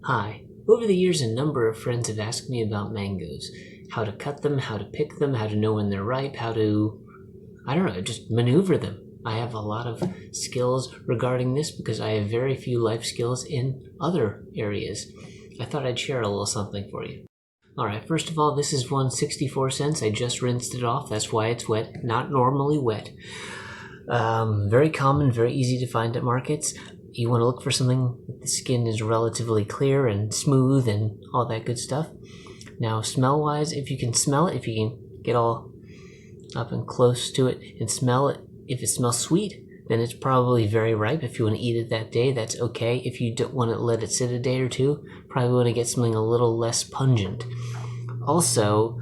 Hi. Over the years, a number of friends have asked me about mangoes. How to cut them, how to pick them, how to know when they're ripe, how to, I don't know, just maneuver them. I have a lot of skills regarding this because I have very few life skills in other areas. I thought I'd share a little something for you. Alright, first of all, this is 1.64. I just rinsed it off. That's why it's wet, not normally wet. Very common, very easy to find at markets. You want to look for something that the skin is relatively clear and smooth and all that good stuff. Now, smell-wise, if you can smell it, if you can get all up and close to it and smell it, if it smells sweet, then it's probably very ripe. If you want to eat it that day, that's okay. If you don't want to let it sit a day or two, probably want to get something a little less pungent. Also,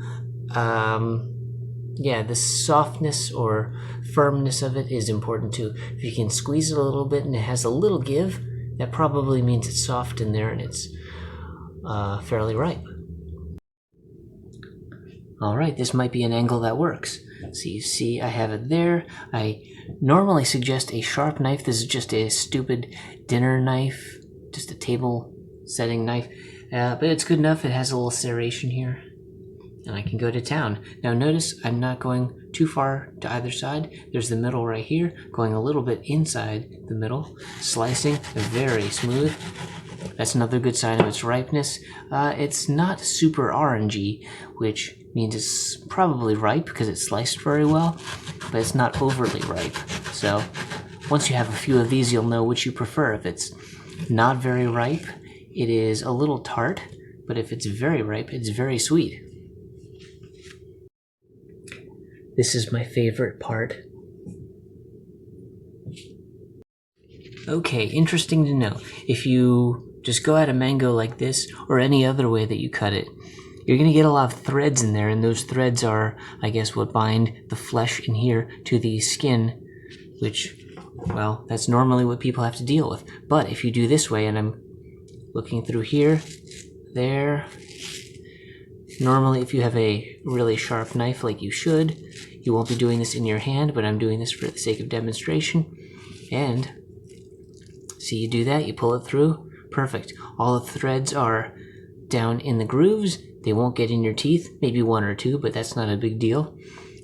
the softness or firmness of it is important too. If you can squeeze it a little bit and it has a little give, that probably means it's soft in there and it's fairly ripe. Alright, this might be an angle that works. So you see I have it there. I normally suggest a sharp knife. This is just a stupid dinner knife, just a table setting knife. But it's good enough. It has a little serration here. And I can go to town. Now notice I'm not going too far to either side. There's the middle right here, going a little bit inside the middle, slicing very smooth. That's another good sign of its ripeness. It's not super orangey, which means it's probably ripe because it's sliced very well, but it's not overly ripe. So once you have a few of these, you'll know which you prefer. If it's not very ripe, it is a little tart, but if it's very ripe, it's very sweet. This is my favorite part. Okay, interesting to know. If you just go at a mango like this, or any other way that you cut it, you're going to get a lot of threads in there, and those threads are, I guess, what bind the flesh in here to the skin, which, well, that's normally what people have to deal with. But if you do this way, and I'm looking through here, there, normally if you have a really sharp knife like you should, you won't be doing this in your hand, but I'm doing this for the sake of demonstration. And see, you do that, you pull it through, perfect. All the threads are down in the grooves. They won't get in your teeth, maybe one or two, but that's not a big deal.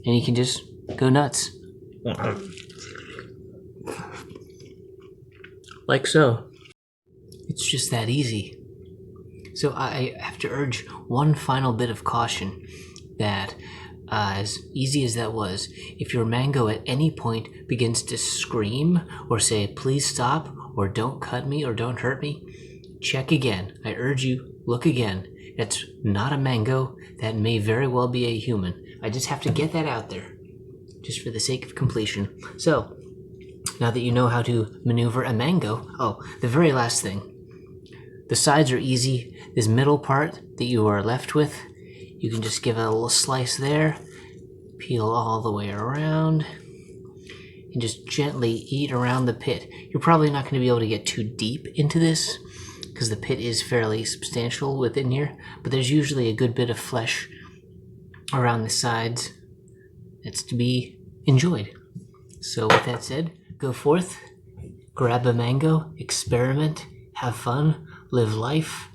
And you can just go nuts. Like so. It's just that easy. So I have to urge one final bit of caution that as easy as that was, if your mango at any point begins to scream or say, please stop, or don't cut me, or don't hurt me, check again. I urge you, look again. It's not a mango. That may very well be a human. I just have to get that out there, just for the sake of completion. So, now that you know how to maneuver a mango, the very last thing. The sides are easy. This middle part that you are left with, you can just give it a little slice there, peel all the way around, and just gently eat around the pit. You're probably not going to be able to get too deep into this, because the pit is fairly substantial within here, but there's usually a good bit of flesh around the sides that's to be enjoyed. So with that said, go forth, grab a mango, experiment, have fun, live life,